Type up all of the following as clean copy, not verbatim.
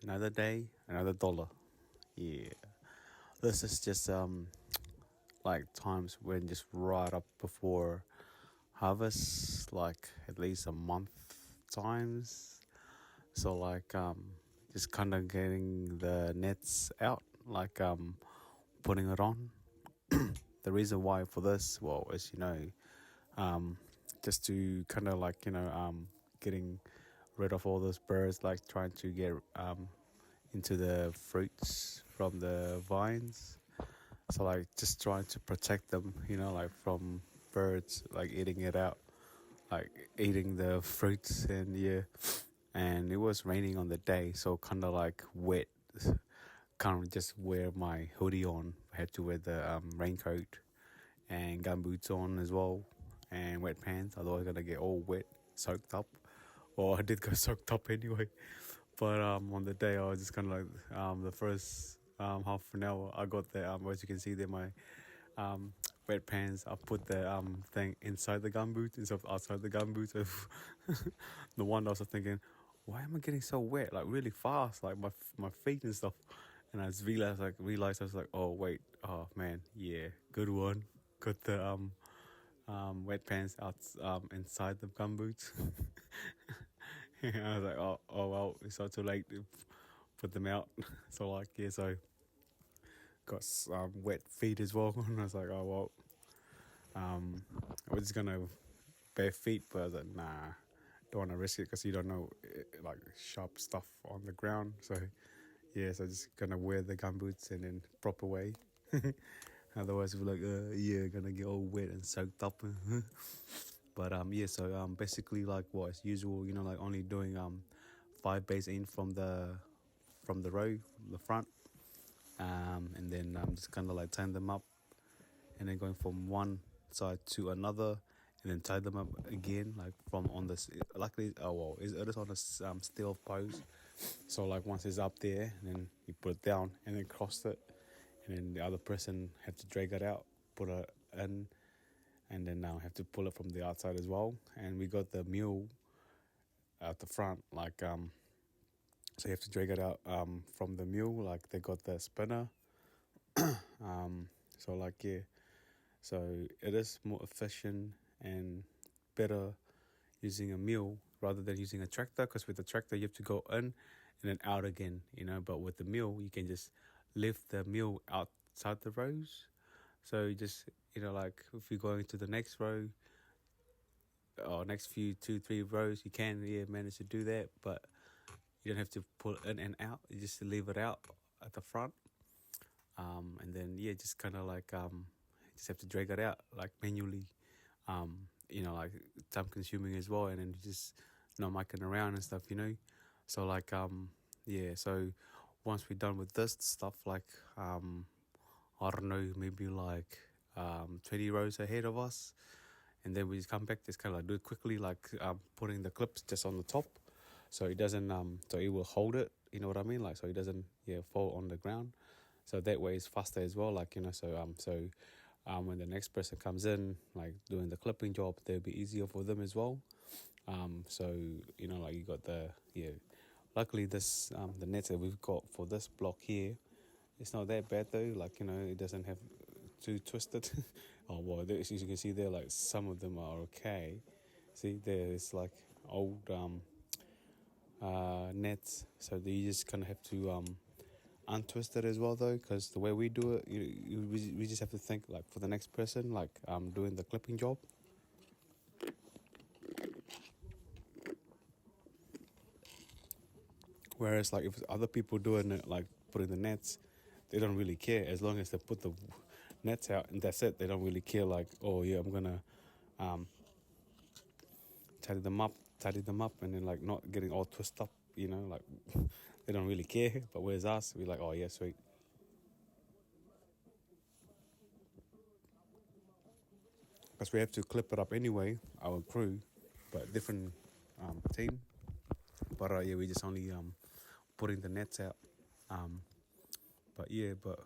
Another day, another dollar. Yeah. This is just like times when just right up before harvest, like at least a month times. So like just kind of getting the nets out, like putting it on. The reason why for this, well, is um, just to kind of like getting rid of all those birds, like trying to get into the fruits from the vines. So like just trying to protect them, like from birds like eating it out, like eating the fruits. And yeah, and it was raining on the day, so kind of like wet. Can't just wear my hoodie on. I had to wear the raincoat and gumboots on as well, and wet pants. Otherwise, gonna get all wet, soaked up. Or I did go soaked up anyway. But on the day, I was just kind of like the first half an hour. I got the as you can see there, my um, wet pants. I put the thing inside the gumboot instead of outside the gumboot. So no wonder I was thinking, why am I getting so wet? Like really fast, like my feet and stuff. And I just realized I was like, oh wait, oh man, yeah, good one. Got the wet pants out inside the gumboots. I was like, oh well, it's not too late to put them out. So like yeah, so got some wet feet as well. And I was like, oh well, I was just gonna bare feet, but I was like, nah, don't want to risk it because you don't know like sharp stuff on the ground. So yeah, so just gonna wear the gumboots in proper way. Otherwise, we're like, yeah, gonna get all wet and soaked up. But yeah, so basically like what as usual, like only doing 5 bays in from the row, the front, and then just kind of like tying them up, and then going from one side to another, and then tie them up again, like from on this. Luckily, oh well, it is on a steel post, so like once it's up there, and then you put it down, and then cross it, and then the other person have to drag it out, put it in, and then now have to pull it from the outside as well. And we got the mule at the front, like so you have to drag it out from the mule, like they got the spinner. So like yeah, so it is more efficient and better using a mule rather than using a tractor, because with the tractor you have to go in and then out again, but with the mule you can just lift the mule outside the rows. So you just like if you're going to the next row or next few 2-3 rows, you can manage to do that, but you don't have to pull it in and out. You just leave it out at the front, and then just kind of like just have to drag it out like manually, like time consuming as well, and then you just mucking around and stuff, so like so once we're done with this stuff, like I don't know, maybe like 20 rows ahead of us, and then we just come back, just kind of like do it quickly, like putting the clips just on the top, so it doesn't so it will hold it, you know what I mean, like so it doesn't fall on the ground. So that way it's faster as well, like so when the next person comes in, like doing the clipping job, they'll be easier for them as well. So like you got the luckily this the nets that we've got for this block here, it's not that bad though, like it doesn't have too twisted. Oh well, as you can see there, like some of them are okay. See there, it's like old nets, so you just kind of have to untwist it as well though, because the way we do it, we just have to think like for the next person, like doing the clipping job. Whereas like if other people doing it, like putting the nets, they don't really care as long as they put the nets out and that's it. They don't really care like, oh yeah, I'm gonna um, tidy them up, and then like not getting all twisted up, like they don't really care. But whereas us, we like, oh yeah, sweet. Because we have to clip it up anyway, our crew, but different team. But yeah, we just only putting the nets out. Um, but yeah, but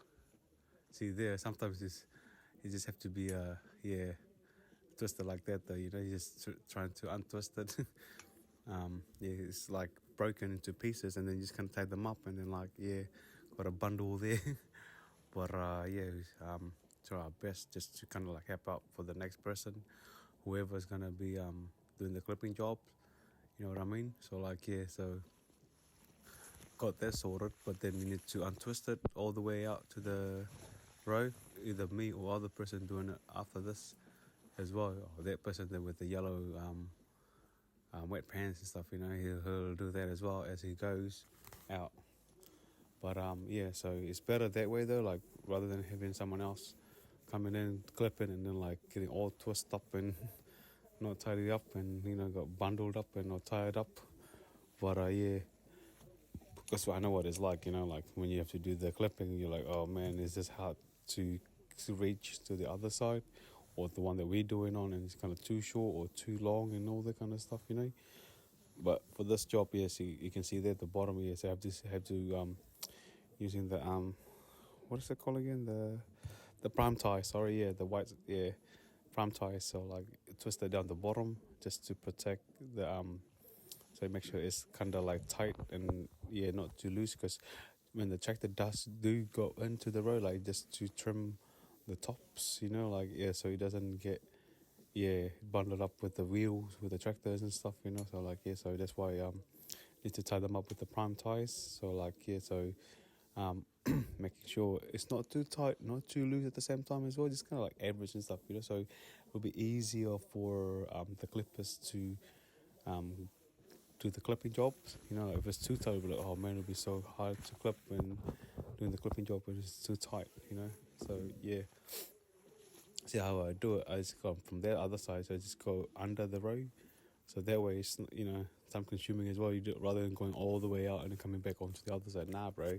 see there, sometimes you just have to be twisted like that though. You just trying to untwist it. It's like broken into pieces, and then you just kind of tie them up, and then like got a bundle there. But try our best just to kind of like help out for the next person, whoever's gonna be doing the clipping job. You know what I mean? So like so got that sorted, but then we need to untwist it all the way out to the row. Either me or other person doing it after this as well, or that person there with the yellow wet pants and stuff. He'll do that as well as he goes out. But so it's better that way though, like rather than having someone else coming in, clipping, and then like getting all twisted up and not tidied up, and got bundled up and not tied up. But because I know what it's like, like when you have to do the clipping, you're like, oh man, is this hard to reach to the other side, or the one that we're doing on, and it's kind of too short or too long and all that kind of stuff. But for this job, yes, you can see there at the bottom, yes, I have to using the what is it called again? The prime tie. Sorry, the white, prime tie. So like twist it down the bottom just to protect the so make sure it's kind of like tight and not too loose, because when the tractor do go into the road, like just to trim the tops, so it doesn't get bundled up with the wheels with the tractors and stuff, so like so that's why need to tie them up with the prime ties. So like making sure it's not too tight, not too loose at the same time as well, just kind of like average and stuff, so it'll be easier for the clippers to do the clipping job. If it's too tight, it'll be like, oh man, it'll be so hard to clip when doing the clipping job when it's too tight, so see how I do it. I just go from the other side, so I just go under the row, so that way it's time consuming as well. You do it rather than going all the way out and then coming back onto the other side. Nah, bro,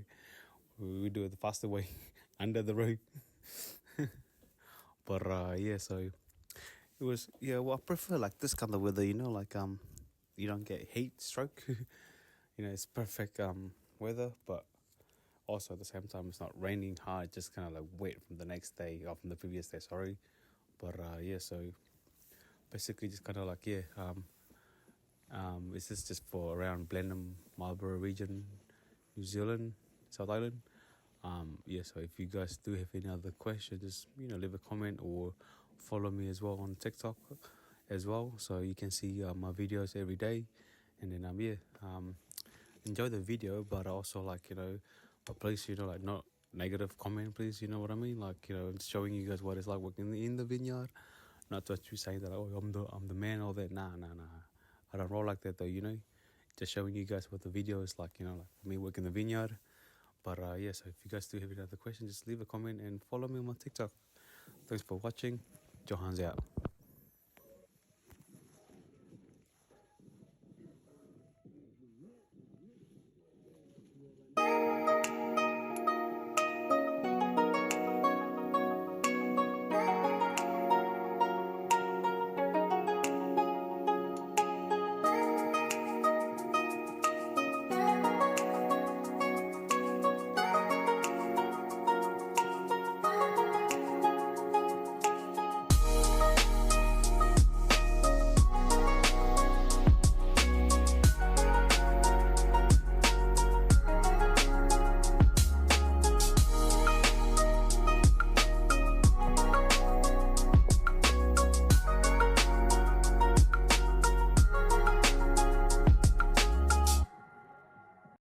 we do it the faster way, under the row. But so it was well, I prefer like this kind of weather, like you don't get heat stroke. It's perfect weather, but also at the same time it's not raining hard, just kind of like wet from the next day or from the previous day, sorry. But so basically just kind of like this is just for around Blenheim, Marlborough region, New Zealand, South Island. So if you guys do have any other questions, just leave a comment or follow me as well on TikTok as well, so you can see my videos every day. And then enjoy the video, but also like but please like not negative comment, please, you know what I mean, like it's showing you guys what it's like working in the vineyard, not just you saying that, oh, I'm the man, all that. Nah, I don't roll like that though, just showing you guys what the video is like, like me working the vineyard. But so if you guys do have any other questions, just leave a comment and follow me on my TikTok. Thanks for watching. Johan's out.